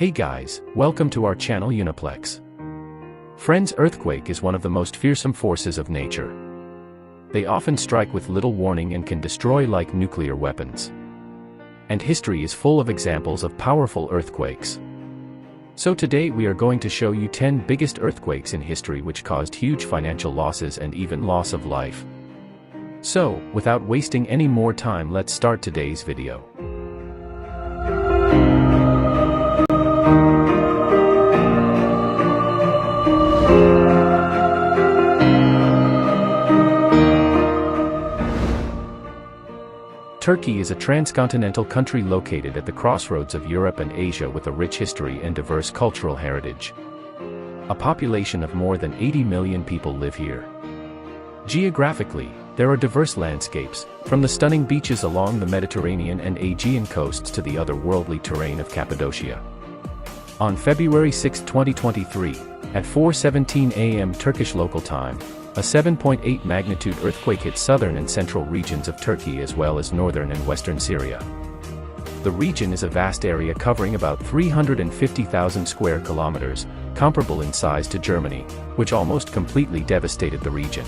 Hey guys, welcome to our channel Uniplex. Friends, earthquake is one of the most fearsome forces of nature. They often strike with little warning and can destroy like nuclear weapons. And history is full of examples of powerful earthquakes. So today we are going to show you 10 biggest earthquakes in history which caused huge financial losses and even loss of life. So, without wasting any more time, let's start today's video. Turkey is a transcontinental country located at the crossroads of Europe and Asia with a rich history and diverse cultural heritage. A population of more than 80 million people live here. Geographically, there are diverse landscapes, from the stunning beaches along the Mediterranean and Aegean coasts to the otherworldly terrain of Cappadocia. On February 6, 2023, at 4:17 a.m. Turkish local time, a 7.8 magnitude earthquake hit southern and central regions of Turkey as well as northern and western Syria. The region is a vast area covering about 350,000 square kilometers, comparable in size to Germany, which almost completely devastated the region.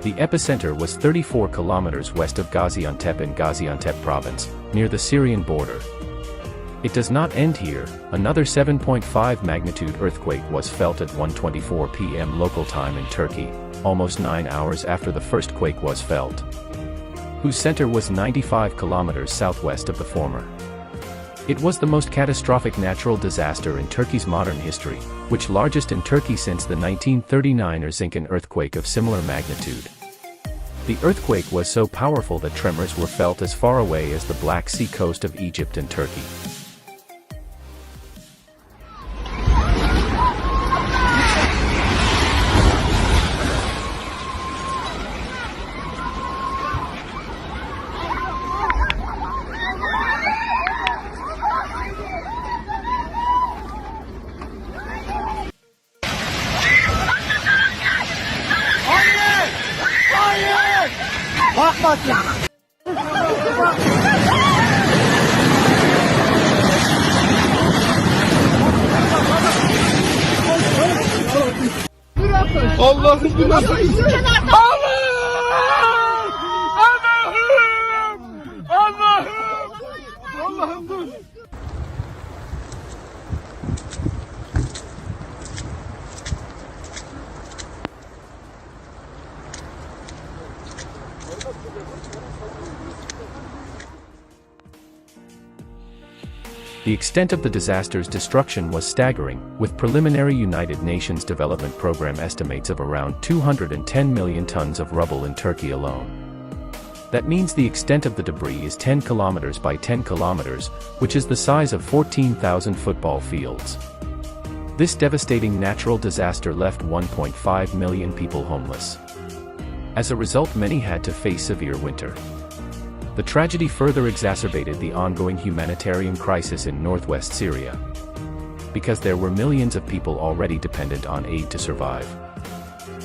The epicenter was 34 kilometers west of Gaziantep in Gaziantep province, near the Syrian border. It does not end here. Another 7.5 magnitude earthquake was felt at 1:24 p.m. local time in Turkey, almost 9 hours after the first quake was felt, whose center was 95 kilometers southwest of the former. It was the most catastrophic natural disaster in Turkey's modern history, which largest in Turkey since the 1939 Erzincan earthquake of similar magnitude. The earthquake was so powerful that tremors were felt as far away as the Black Sea coast of Egypt and Turkey. Allah'ım bu nasıl? Allah'ım dur. The extent of the disaster's destruction was staggering, with preliminary United Nations Development Program estimates of around 210 million tons of rubble in Turkey alone. That means the extent of the debris is 10 kilometers by 10 kilometers, which is the size of 14,000 football fields. This devastating natural disaster left 1.5 million people homeless. As a result, many had to face severe winter. The tragedy further exacerbated the ongoing humanitarian crisis in northwest Syria, because there were millions of people already dependent on aid to survive.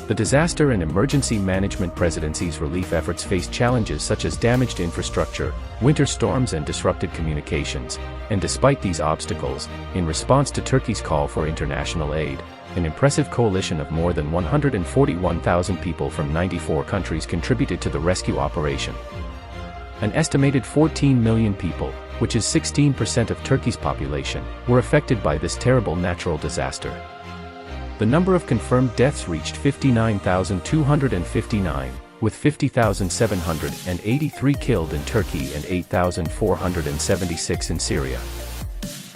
The disaster and emergency management presidency's relief efforts faced challenges such as damaged infrastructure, winter storms and disrupted communications, and despite these obstacles, in response to Turkey's call for international aid, an impressive coalition of more than 141,000 people from 94 countries contributed to the rescue operation. An estimated 14 million people, which is 16% of Turkey's population, were affected by this terrible natural disaster. The number of confirmed deaths reached 59,259, with 50,783 killed in Turkey and 8,476 in Syria.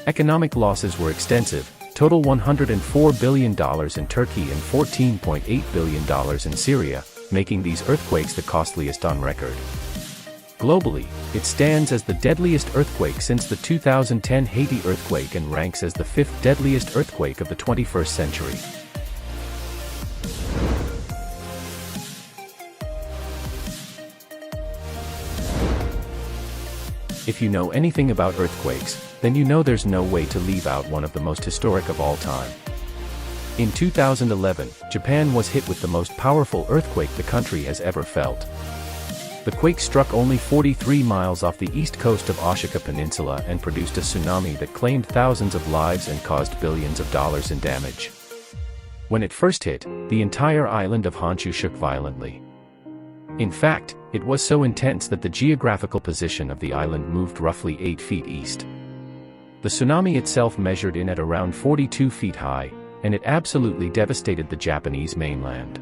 Economic losses were extensive, total $104 billion in Turkey and $14.8 billion in Syria, making these earthquakes the costliest on record. Globally, it stands as the deadliest earthquake since the 2010 Haiti earthquake and ranks as the 5th deadliest earthquake of the 21st century. If you know anything about earthquakes, then you know there's no way to leave out one of the most historic of all time. In 2011, Japan was hit with the most powerful earthquake the country has ever felt. The quake struck only 43 miles off the east coast of Oshaka Peninsula and produced a tsunami that claimed thousands of lives and caused billions of dollars in damage. When it first hit, the entire island of Honshu shook violently. In fact, it was so intense that the geographical position of the island moved roughly 8 feet east. The tsunami itself measured in at around 42 feet high, and it absolutely devastated the Japanese mainland.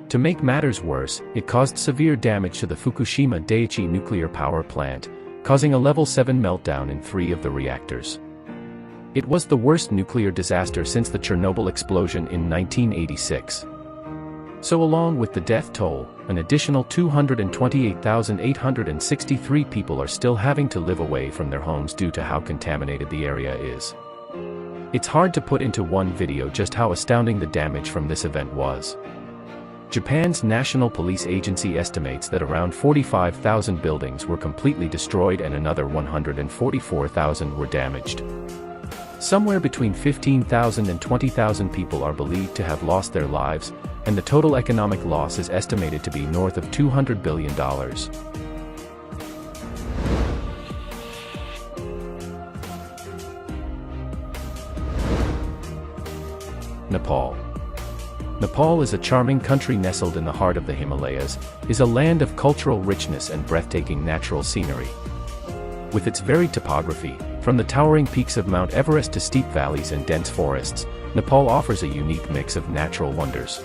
To make matters worse, it caused severe damage to the Fukushima Daiichi nuclear power plant, causing a level 7 meltdown in 3 of the reactors. It was the worst nuclear disaster since the Chernobyl explosion in 1986. So along with the death toll, an additional 228,863 people are still having to live away from their homes due to how contaminated the area is. It's hard to put into one video just how astounding the damage from this event was. Japan's National Police Agency estimates that around 45,000 buildings were completely destroyed and another 144,000 were damaged. Somewhere between 15,000 and 20,000 people are believed to have lost their lives, and the total economic loss is estimated to be north of $200 billion. Nepal. Nepal is a charming country nestled in the heart of the Himalayas, is a land of cultural richness and breathtaking natural scenery. With its varied topography, from the towering peaks of Mount Everest to steep valleys and dense forests, Nepal offers a unique mix of natural wonders.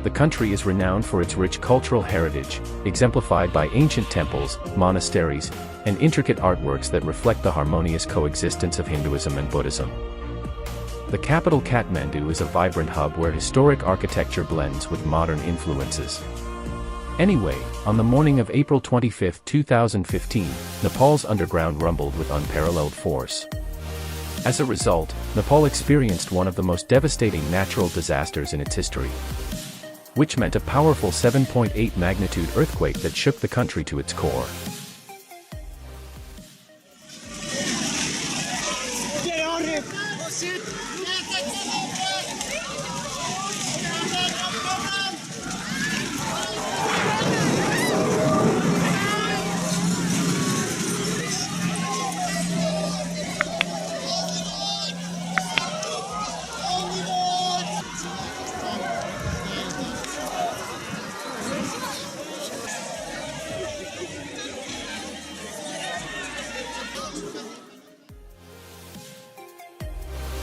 The country is renowned for its rich cultural heritage, exemplified by ancient temples, monasteries, and intricate artworks that reflect the harmonious coexistence of Hinduism and Buddhism. The capital Kathmandu is a vibrant hub where historic architecture blends with modern influences. Anyway, on the morning of April 25, 2015, Nepal's underground rumbled with unparalleled force. As a result, Nepal experienced one of the most devastating natural disasters in its history, which meant a powerful 7.8 magnitude earthquake that shook the country to its core.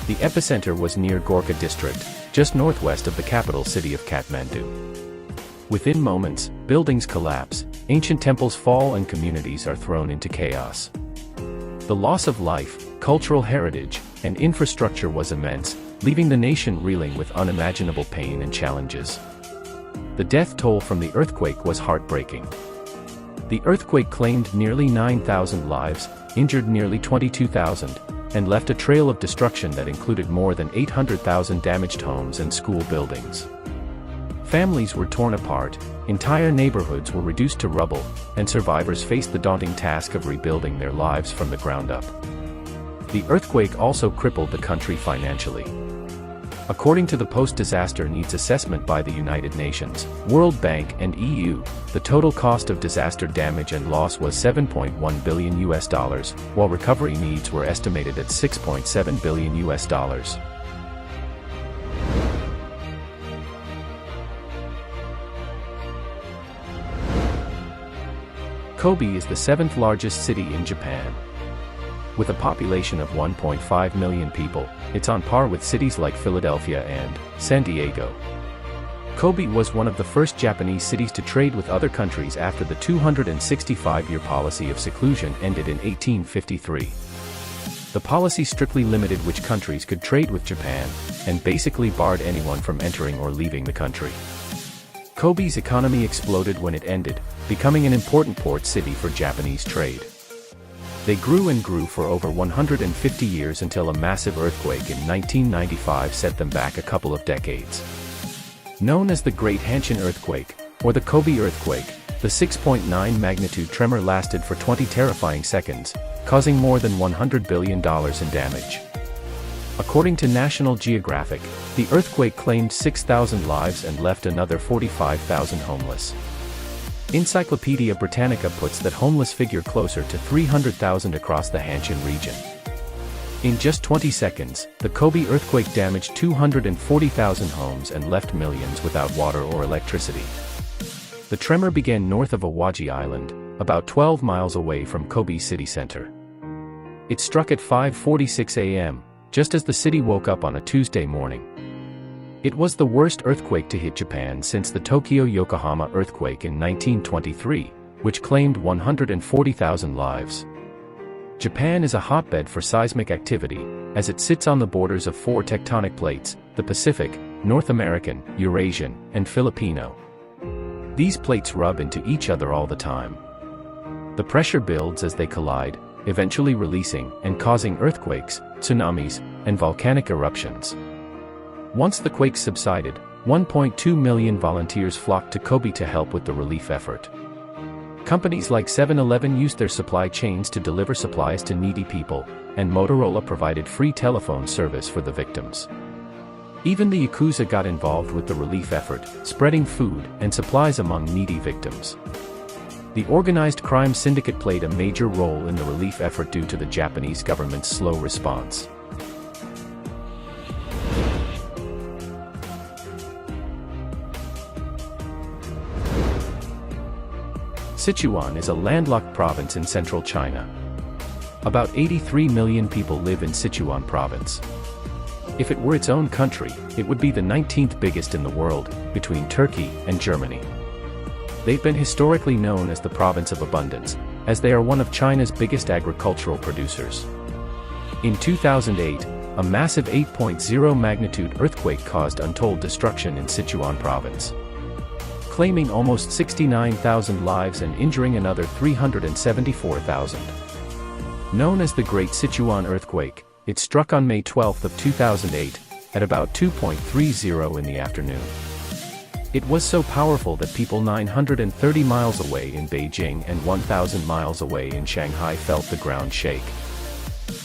The epicenter was near Gorkha district, just northwest of the capital city of Kathmandu. Within moments, buildings collapse, ancient temples fall and communities are thrown into chaos. The loss of life, cultural heritage, and infrastructure was immense, leaving the nation reeling with unimaginable pain and challenges. The death toll from the earthquake was heartbreaking. The earthquake claimed nearly 9,000 lives, injured nearly 22,000, and left a trail of destruction that included more than 800,000 damaged homes and school buildings. Families were torn apart, entire neighborhoods were reduced to rubble, and survivors faced the daunting task of rebuilding their lives from the ground up. The earthquake also crippled the country financially. According to the Post-Disaster Needs Assessment by the United Nations, World Bank, and EU, the total cost of disaster damage and loss was $7.1 billion, while recovery needs were estimated at $6.7 billion. Kobe is the 7th largest city in Japan. With a population of 1.5 million people, it's on par with cities like Philadelphia and San Diego. Kobe was one of the first Japanese cities to trade with other countries after the 265-year policy of seclusion ended in 1853. The policy strictly limited which countries could trade with Japan, and basically barred anyone from entering or leaving the country. Kobe's economy exploded when it ended, becoming an important port city for Japanese trade. They grew and grew for over 150 years until a massive earthquake in 1995 set them back a couple of decades. Known as the Great Hanshin Earthquake, or the Kobe Earthquake, the 6.9 magnitude tremor lasted for 20 terrifying seconds, causing more than $100 billion in damage. According to National Geographic, the earthquake claimed 6,000 lives and left another 45,000 homeless. Encyclopedia Britannica puts that homeless figure closer to 300,000 across the Hanshin region. In just 20 seconds, the Kobe earthquake damaged 240,000 homes and left millions without water or electricity. The tremor began north of Awaji Island, about 12 miles away from Kobe city center. It struck at 5:46 a.m., just as the city woke up on a Tuesday morning. It was the worst earthquake to hit Japan since the Tokyo-Yokohama earthquake in 1923, which claimed 140,000 lives. Japan is a hotbed for seismic activity, as it sits on the borders of 4 tectonic plates: the Pacific, North American, Eurasian, and Filipino. These plates rub into each other all the time. The pressure builds as they collide, eventually releasing and causing earthquakes, tsunamis, and volcanic eruptions. Once the quakes subsided, 1.2 million volunteers flocked to Kobe to help with the relief effort. Companies like 7-Eleven used their supply chains to deliver supplies to needy people, and Motorola provided free telephone service for the victims. Even the Yakuza got involved with the relief effort, spreading food and supplies among needy victims. The organized crime syndicate played a major role in the relief effort due to the Japanese government's slow response. Sichuan is a landlocked province in central China. About 83 million people live in Sichuan province. If it were its own country, it would be the 19th biggest in the world, between Turkey and Germany. They've been historically known as the province of abundance, as they are one of China's biggest agricultural producers. In 2008, a massive 8.0 magnitude earthquake caused untold destruction in Sichuan province, claiming almost 69,000 lives and injuring another 374,000. Known as the Great Sichuan Earthquake, it struck on May 12 of 2008, at about 2.30 in the afternoon. It was so powerful that people 930 miles away in Beijing and 1,000 miles away in Shanghai felt the ground shake.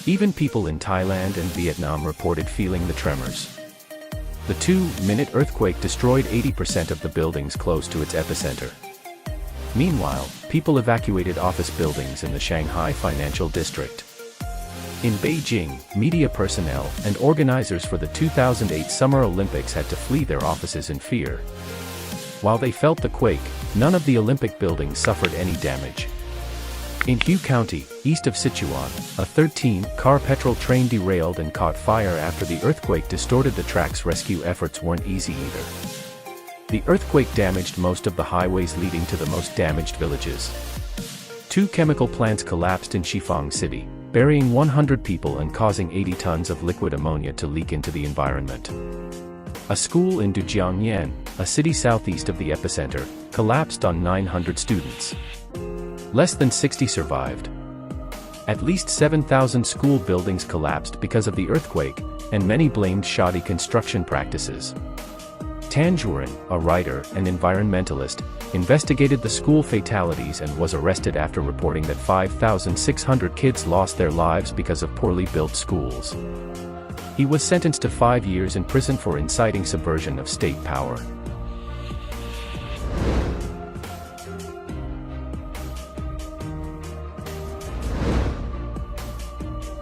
Even people in Thailand and Vietnam reported feeling the tremors. The 2-minute earthquake destroyed 80% of the buildings close to its epicenter. Meanwhile, people evacuated office buildings in the Shanghai financial district. In Beijing, media personnel and organizers for the 2008 Summer Olympics had to flee their offices in fear. While they felt the quake, none of the Olympic buildings suffered any damage. In Hue County, east of Sichuan, a 13-car petrol train derailed and caught fire after the earthquake distorted the track's. Rescue efforts weren't easy either. The earthquake damaged most of the highways leading to the most damaged villages. 2 chemical plants collapsed in Shifang City, burying 100 people and causing 80 tons of liquid ammonia to leak into the environment. A school in Dujiangyan, a city southeast of the epicenter, collapsed on 900 students. Less than 60 survived. At least 7,000 school buildings collapsed because of the earthquake, and many blamed shoddy construction practices. Tan Juren, a writer and environmentalist, investigated the school fatalities and was arrested after reporting that 5,600 kids lost their lives because of poorly built schools. He was sentenced to 5 years in prison for inciting subversion of state power.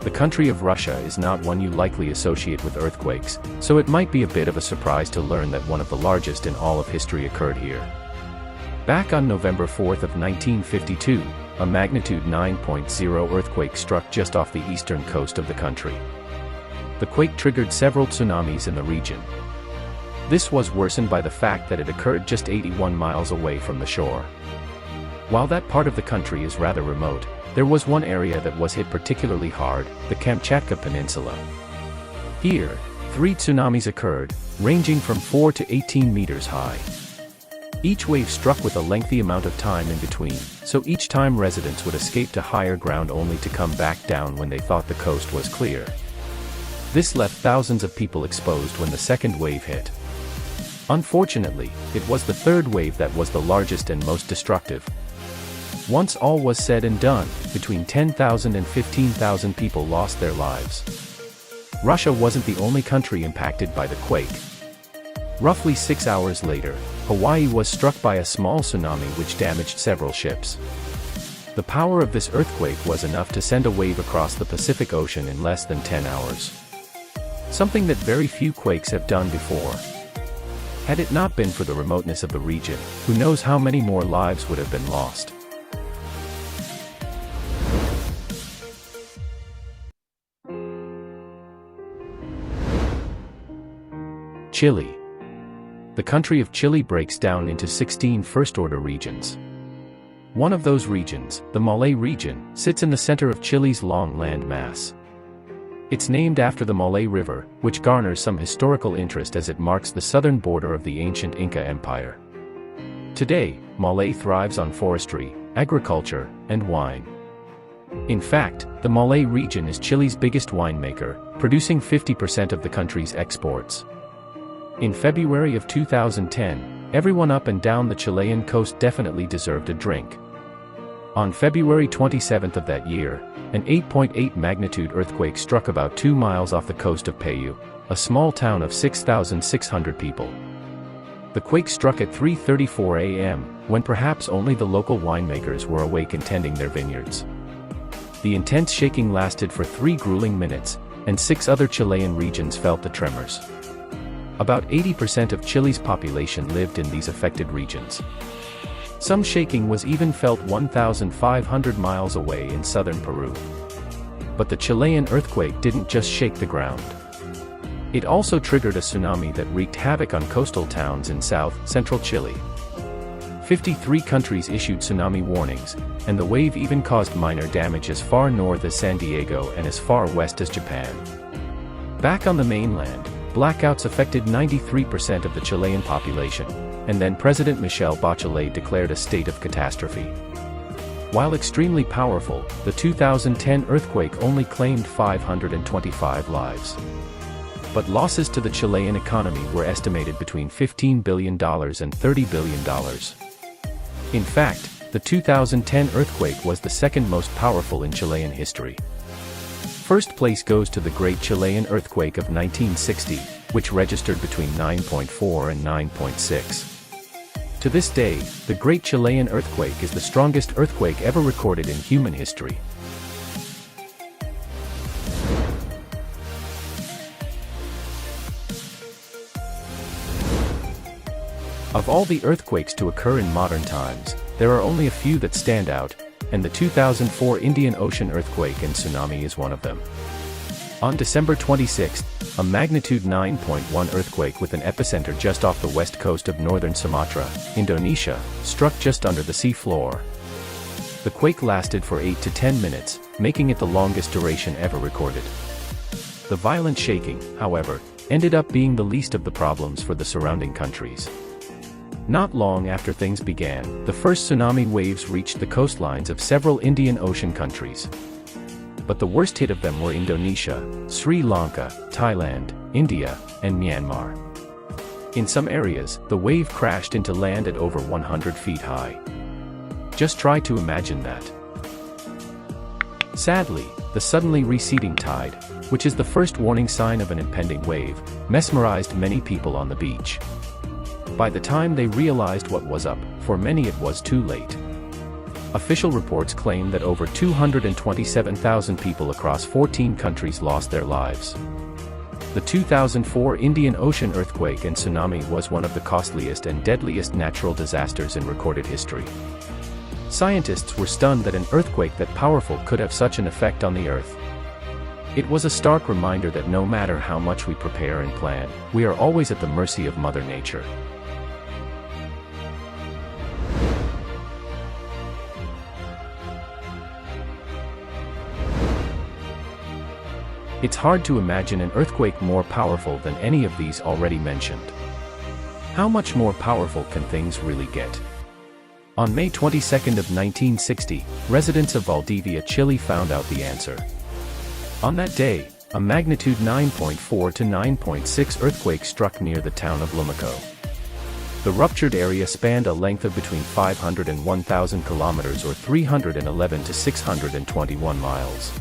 The country of Russia is not one you likely associate with earthquakes, so it might be a bit of a surprise to learn that one of the largest in all of history occurred here. Back on November 4 of 1952, a magnitude 9.0 earthquake struck just off the eastern coast of the country. The quake triggered several tsunamis in the region. This was worsened by the fact that it occurred just 81 miles away from the shore. While that part of the country is rather remote, there was one area that was hit particularly hard, the Kamchatka Peninsula. Here, 3 tsunamis occurred, ranging from 4 to 18 meters high. Each wave struck with a lengthy amount of time in between, so each time residents would escape to higher ground only to come back down when they thought the coast was clear. This left thousands of people exposed when the second wave hit. Unfortunately, it was the third wave that was the largest and most destructive. Once all was said and done, between 10,000 and 15,000 people lost their lives. Russia wasn't the only country impacted by the quake. Roughly 6 hours later, Hawaii was struck by a small tsunami which damaged several ships. The power of this earthquake was enough to send a wave across the Pacific Ocean in less than 10 hours. Something that very few quakes have done before. Had it not been for the remoteness of the region, who knows how many more lives would have been lost. Chile. The country of Chile breaks down into 16 first-order regions. One of those regions, the Malay region, sits in the center of Chile's long land mass. It's named after the Malay River, which garners some historical interest as it marks the southern border of the ancient Inca Empire. Today, Malay thrives on forestry, agriculture, and wine. In fact, the Malay region is Chile's biggest winemaker, producing 50% of the country's exports. In February of 2010, everyone up and down the Chilean coast definitely deserved a drink. On February 27th of that year, an 8.8 magnitude earthquake struck about 2 miles off the coast of Payu, a small town of 6,600 people. The quake struck at 3:34 a.m., when perhaps only the local winemakers were awake and tending their vineyards. The intense shaking lasted for 3 grueling minutes, and 6 other Chilean regions felt the tremors. About 80% of Chile's population lived in these affected regions. Some shaking was even felt 1,500 miles away in southern Peru. But the Chilean earthquake didn't just shake the ground. It also triggered a tsunami that wreaked havoc on coastal towns in central Chile. 53 countries issued tsunami warnings, and the wave even caused minor damage as far north as San Diego and as far west as Japan. Back on the mainland, blackouts affected 93% of the Chilean population, and then President Michelle Bachelet declared a state of catastrophe. While extremely powerful, the 2010 earthquake only claimed 525 lives. But losses to the Chilean economy were estimated between $15 billion and $30 billion. In fact, the 2010 earthquake was the second most powerful in Chilean history. First place goes to the Great Chilean Earthquake of 1960, which registered between 9.4 and 9.6. To this day, the Great Chilean Earthquake is the strongest earthquake ever recorded in human history. Of all the earthquakes to occur in modern times, there are only a few that stand out, and the 2004 Indian Ocean earthquake and tsunami is one of them. On December 26, a magnitude 9.1 earthquake with an epicenter just off the west coast of northern Sumatra, Indonesia, struck just under the sea floor. The quake lasted for 8 to 10 minutes, making it the longest duration ever recorded. The violent shaking, however, ended up being the least of the problems for the surrounding countries. Not long after things began, the first tsunami waves reached the coastlines of several Indian Ocean countries. But the worst hit of them were Indonesia, Sri Lanka, Thailand, India, and Myanmar. In some areas, the wave crashed into land at over 100 feet high. Just try to imagine that. Sadly, the suddenly receding tide, which is the first warning sign of an impending wave, mesmerized many people on the beach. By the time they realized what was up, for many it was too late. Official reports claim that over 227,000 people across 14 countries lost their lives. The 2004 Indian Ocean earthquake and tsunami was one of the costliest and deadliest natural disasters in recorded history. Scientists were stunned that an earthquake that powerful could have such an effect on the Earth. It was a stark reminder that no matter how much we prepare and plan, we are always at the mercy of Mother Nature. It's hard to imagine an earthquake more powerful than any of these already mentioned. How much more powerful can things really get? On May 22nd of 1960, residents of Valdivia, Chile found out the answer. On that day, a magnitude 9.4 to 9.6 earthquake struck near the town of Lumaco. The ruptured area spanned a length of between 500 and 1,000 kilometers or 311 to 621 miles.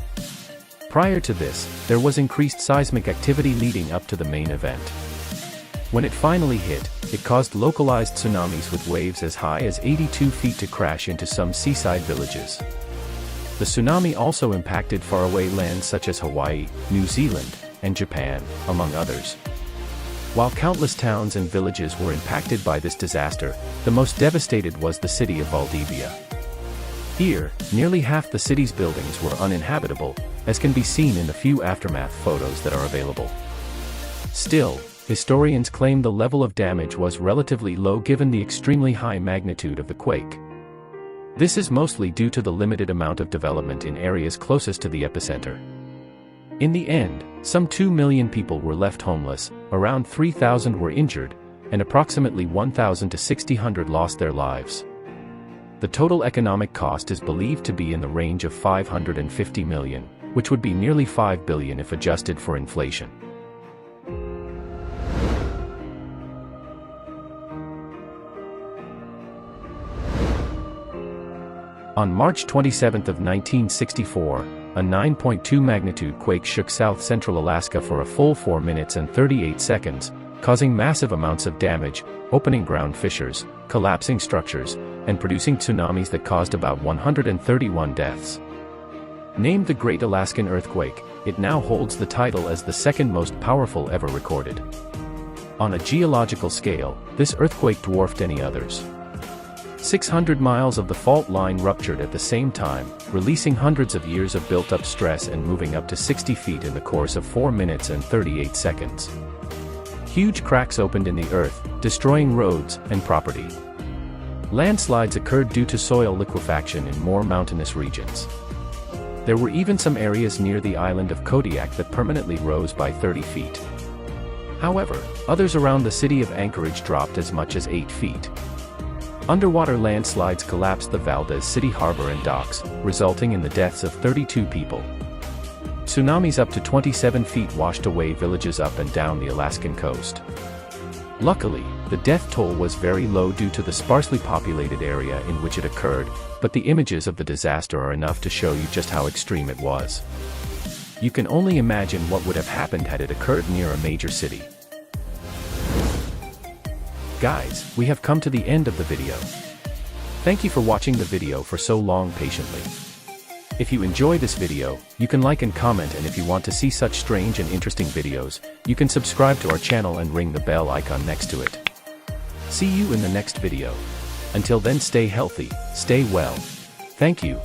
Prior to this, there was increased seismic activity leading up to the main event. When it finally hit, it caused localized tsunamis with waves as high as 82 feet to crash into some seaside villages. The tsunami also impacted faraway lands such as Hawaii, New Zealand, and Japan, among others. While countless towns and villages were impacted by this disaster, the most devastated was the city of Valdivia. Here, nearly half the city's buildings were uninhabitable, as can be seen in the few aftermath photos that are available. Still, historians claim the level of damage was relatively low given the extremely high magnitude of the quake. This is mostly due to the limited amount of development in areas closest to the epicenter. In the end, some 2 million people were left homeless, around 3,000 were injured, and approximately 1,000 to 600 lost their lives. The total economic cost is believed to be in the range of $550 million, which would be nearly $5 billion if adjusted for inflation. On March 27 of 1964, a 9.2 magnitude quake shook south-central Alaska for a full 4 minutes and 38 seconds, causing massive amounts of damage, opening ground fissures, collapsing structures, and producing tsunamis that caused about 131 deaths. Named the Great Alaskan Earthquake, it now holds the title as the second most powerful ever recorded. On a geological scale, this earthquake dwarfed any others. 600 miles of the fault line ruptured at the same time, releasing hundreds of years of built-up stress and moving up to 60 feet in the course of 4 minutes and 38 seconds. Huge cracks opened in the earth, destroying roads and property. Landslides occurred due to soil liquefaction in more mountainous regions. There were even some areas near the island of Kodiak that permanently rose by 30 feet. However, others around the city of Anchorage dropped as much as 8 feet. Underwater landslides collapsed the Valdez City harbor and docks, resulting in the deaths of 32 people. Tsunamis up to 27 feet washed away villages up and down the Alaskan coast. Luckily, the death toll was very low due to the sparsely populated area in which it occurred, but the images of the disaster are enough to show you just how extreme it was. You can only imagine what would have happened had it occurred near a major city. Guys, we have come to the end of the video. Thank you for watching the video for so long patiently. If you enjoy this video, you can like and comment, and if you want to see such strange and interesting videos, you can subscribe to our channel and ring the bell icon next to it. See you in the next video. Until then, stay healthy, stay well. Thank you.